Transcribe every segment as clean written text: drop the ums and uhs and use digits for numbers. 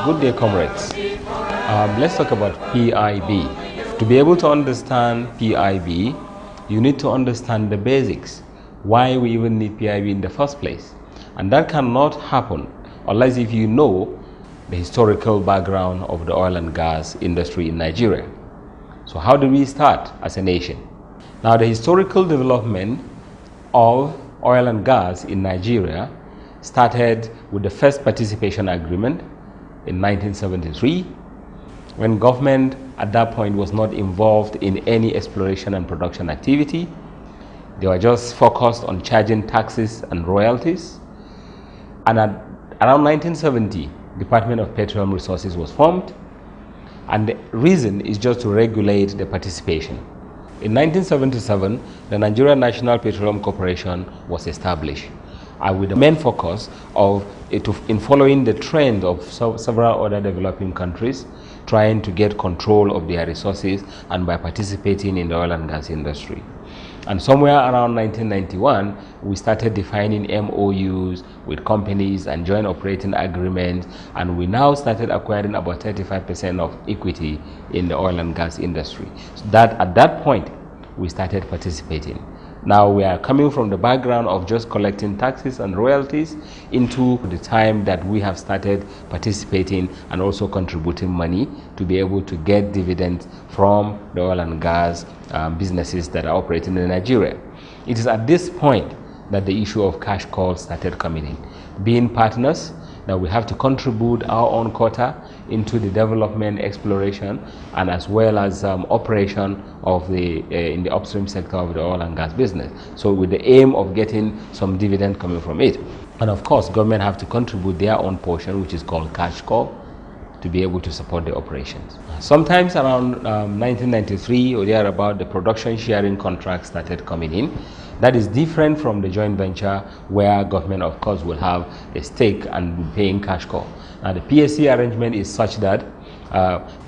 Good day, comrades. Let's talk about PIB. To be able to understand PIB, you need to understand the basics, why we even need PIB in the first place. And that cannot happen unless if you know the historical background of the oil and gas industry in Nigeria. So how do we start as a nation? Now, the historical development of oil and gas in Nigeria started with the first participation agreement in 1973, when government at that point was not involved in any exploration and production activity. They were just focused on charging taxes and royalties. And at around 1970, Department of Petroleum Resources was formed, and the reason is just to regulate the participation. In 1977, the Nigerian National Petroleum Corporation was established, with the main focus of in following the trend of several other developing countries, trying to get control of their resources and by participating in the oil and gas industry. And somewhere around 1991, we started defining MOUs with companies and joint operating agreements, and we now started acquiring about 35% of equity in the oil and gas industry. So that at that point, we started participating. Now we are coming from the background of just collecting taxes and royalties into the time that we have started participating and also contributing money to be able to get dividends from the oil and gas businesses that are operating in Nigeria. It is at this point that the issue of cash calls started coming in. Being partners, that we have to contribute our own quota into the development, exploration, and as well as operation of in the upstream sector of the oil and gas business. So with the aim of getting some dividend coming from it. And of course, government have to contribute their own portion, which is called cash call, to be able to support the operations. Sometimes around 1993 or thereabout, the production sharing contract started coming in. That is different from the joint venture, where government, of course, will have a stake and be paying cash call. Now, the PSC arrangement is such that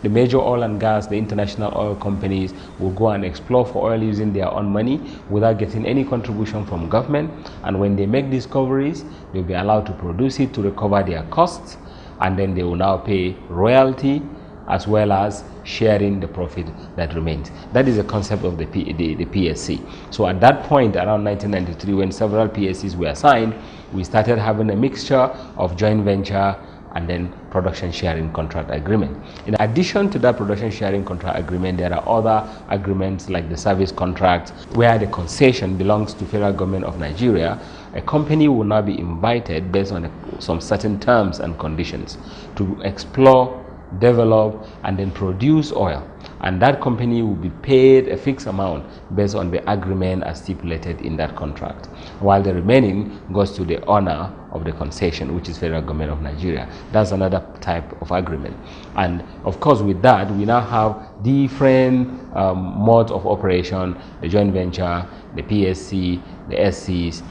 the major oil and gas, the international oil companies, will go and explore for oil using their own money without getting any contribution from government. And when they make discoveries, they'll be allowed to produce it to recover their costs, and then they will now pay royalty as well as sharing the profit that remains. That is the concept of the PSC. So at that point, around 1993, when several PSCs were signed, we started having a mixture of joint venture and then production sharing contract agreement. In addition to that production sharing contract agreement, there are other agreements like the service contract, where the concession belongs to federal government of Nigeria. A company will now be invited based on some certain terms and conditions to explore, develop, and then produce oil, and that company will be paid a fixed amount based on the agreement as stipulated in that contract, while the remaining goes to the owner of the concession, which is federal government of Nigeria. That's another type of agreement. And of course, with that, we now have different modes of operation: the joint venture, the PSC, the SCs.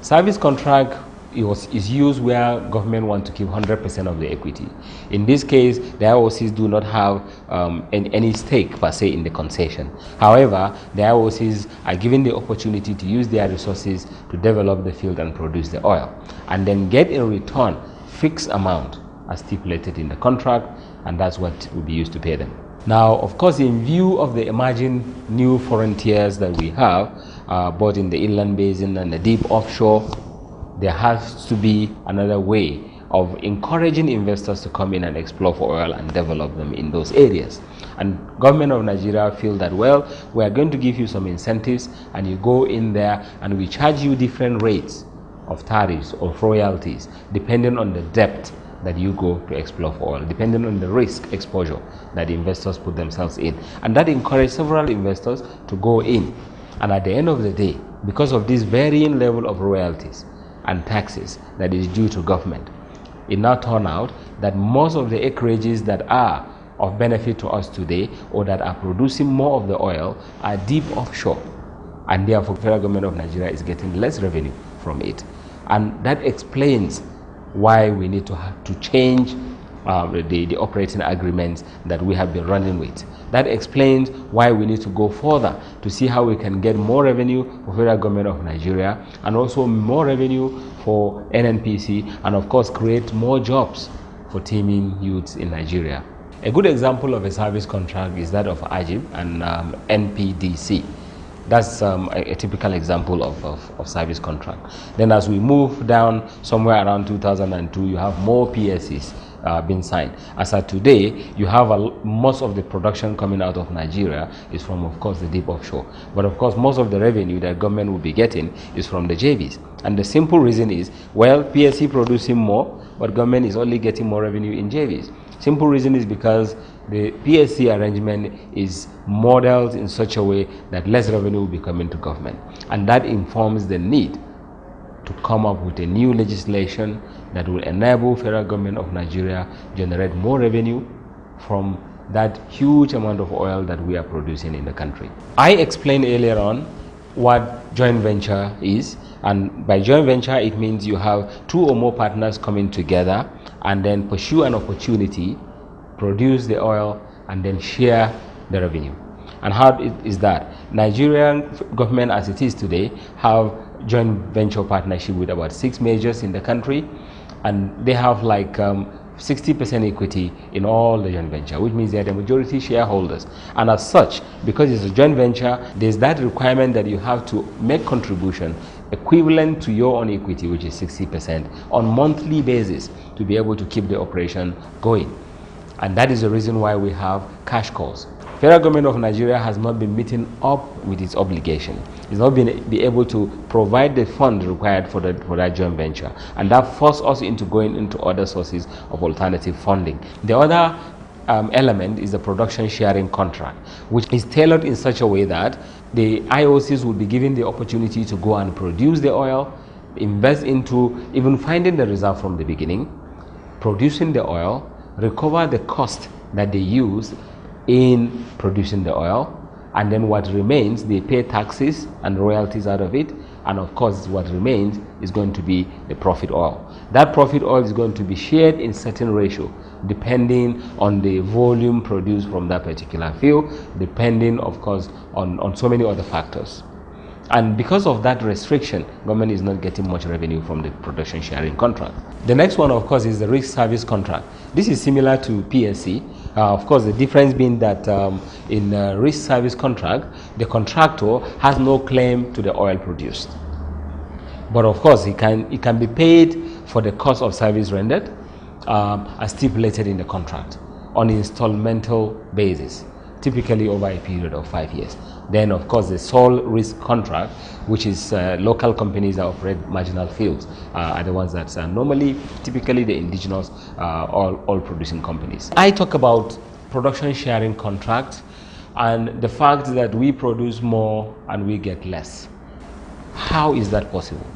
Service contract is used where government want to keep 100% of the equity. In this case, the IOCs do not have any stake per se in the concession. However, the IOCs are given the opportunity to use their resources to develop the field and produce the oil, and then get in return fixed amount as stipulated in the contract, and that's what will be used to pay them. Now, of course, in view of the emerging new frontiers that we have, both in the inland basin and the deep offshore, there has to be another way of encouraging investors to come in and explore for oil and develop them in those areas. And government of Nigeria feel that, well, we are going to give you some incentives, and you go in there and we charge you different rates of tariffs or royalties depending on the depth that you go to explore for oil, depending on the risk exposure that the investors put themselves in. And that encouraged several investors to go in. And at the end of the day, because of this varying level of royalties and taxes that is due to government, it now turned out that most of the acreages that are of benefit to us today, or that are producing more of the oil, are deep offshore, and therefore the federal government of Nigeria is getting less revenue from it. And that explains why we need to change the operating agreements that we have been running with. That explains why we need to go further to see how we can get more revenue for federal government of Nigeria, and also more revenue for NNPC, and of course create more jobs for teeming youths in Nigeria. A good example of a service contract is that of Pigb and NPDC. That's a typical example of service contract. Then as we move down somewhere around 2002, you have more PSCs being signed. As of today, you have most of the production coming out of Nigeria is from, of course, the deep offshore. But of course, most of the revenue that government will be getting is from the JVs. And the simple reason is, well, PSC producing more, but government is only getting more revenue in JVs. Simple reason is because the PSC arrangement is modeled in such a way that less revenue will be coming to government. And that informs the need to come up with a new legislation that will enable federal government of Nigeria generate more revenue from that huge amount of oil that we are producing in the country. I explained earlier on what joint venture is, and by joint venture it means you have two or more partners coming together and then pursue an opportunity, produce the oil, and then share the revenue. And how is that? Nigerian government as it is today have joint venture partnership with about 6 majors in the country, and they have like 60% equity in all the joint venture, which means they are the majority shareholders. And as such, because it's a joint venture, there's that requirement that you have to make contribution equivalent to your own equity, which is 60%, on monthly basis to be able to keep the operation going. And that is the reason why we have cash calls. Federal government of Nigeria has not been meeting up with its obligation. It's not been able to provide the fund required for that joint venture. And that forced us into going into other sources of alternative funding. The other element is the production sharing contract, which is tailored in such a way that the IOCs will be given the opportunity to go and produce the oil, invest into even finding the reserve from the beginning, producing the oil, recover the cost that they use in producing the oil, and then what remains, they pay taxes and royalties out of it, and of course what remains is going to be the profit oil. That profit oil is going to be shared in certain ratio depending on the volume produced from that particular field, depending of course on so many other factors. And because of that restriction, government is not getting much revenue from the production sharing contract. The next one, of course, is the risk service contract. This is similar to PSC. Of course, the difference being that in risk service contract, the contractor has no claim to the oil produced. But of course, it can be paid for the cost of service rendered as stipulated in the contract on an installmental basis, typically over a period of 5 years. Then, of course, the sole risk contract, which is local companies that operate marginal fields, are the ones that are normally, typically the indigenous oil producing companies. I talk about production sharing contract and the fact that we produce more and we get less. How is that possible?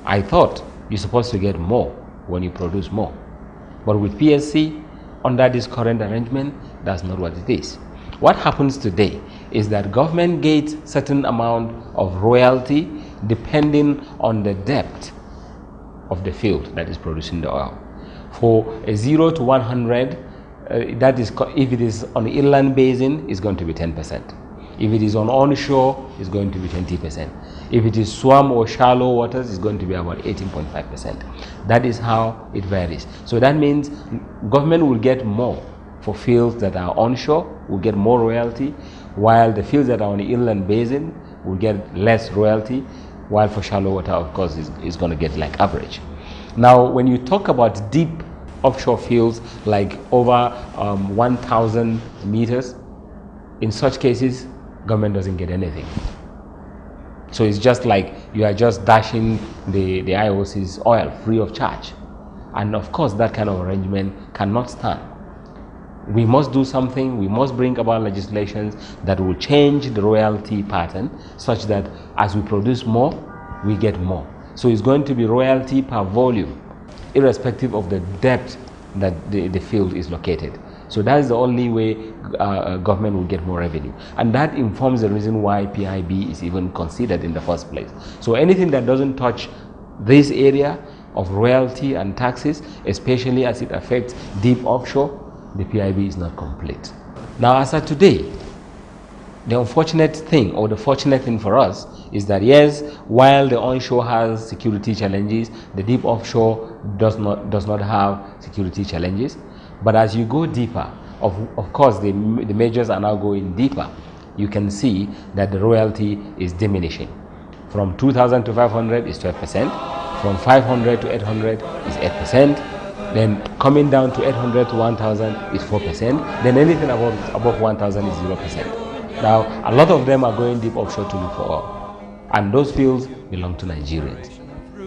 I thought you're supposed to get more when you produce more. But with PSC, under this current arrangement, that's not what it is. What happens today is that government gets certain amount of royalty depending on the depth of the field that is producing the oil. For a 0 to 100, that is, if it is on the inland basin, it's going to be 10%. If it is on onshore, it's going to be 20%. If it is swamp or shallow waters, it's going to be about 18.5%. That is how it varies. So that means government will get more for fields that are onshore, will get more royalty, while the fields that are on the inland basin will get less royalty, while for shallow water, of course, is going to get like average. Now, when you talk about deep offshore fields, like over 1,000 meters, in such cases, government doesn't get anything. So it's just like you are just dashing the IOC's oil free of charge. And of course, that kind of arrangement cannot stand. We must do something. We must bring about legislations that will change the royalty pattern such that as we produce more, we get more. So it's going to be royalty per volume, irrespective of the depth that the field is located. So that is the only way government will get more revenue. And that informs the reason why Pigb is even considered in the first place. So anything that doesn't touch this area of royalty and taxes, especially as it affects deep offshore, the Pigb is not complete. Now, as of today, The unfortunate thing, or the fortunate thing for us, is that yes, while the onshore has security challenges, the deep offshore does not have security challenges. But as you go deeper, of course, the majors are now going deeper. You can see that the royalty is diminishing. From 2,000 to 500 is 12%. From 500 to 800 is 8%. Then coming down to 800 to 1,000 is 4%. Then anything above 1,000 is 0%. Now, a lot of them are going deep offshore to look for oil, and those fields belong to Nigerians.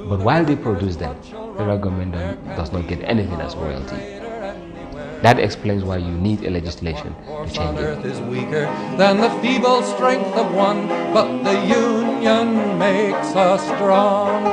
But while they produce them, the federal government does not get anything as royalty. That explains why you need a legislation to change it. Earth is weaker than the feeble strength of one, but the union makes us strong.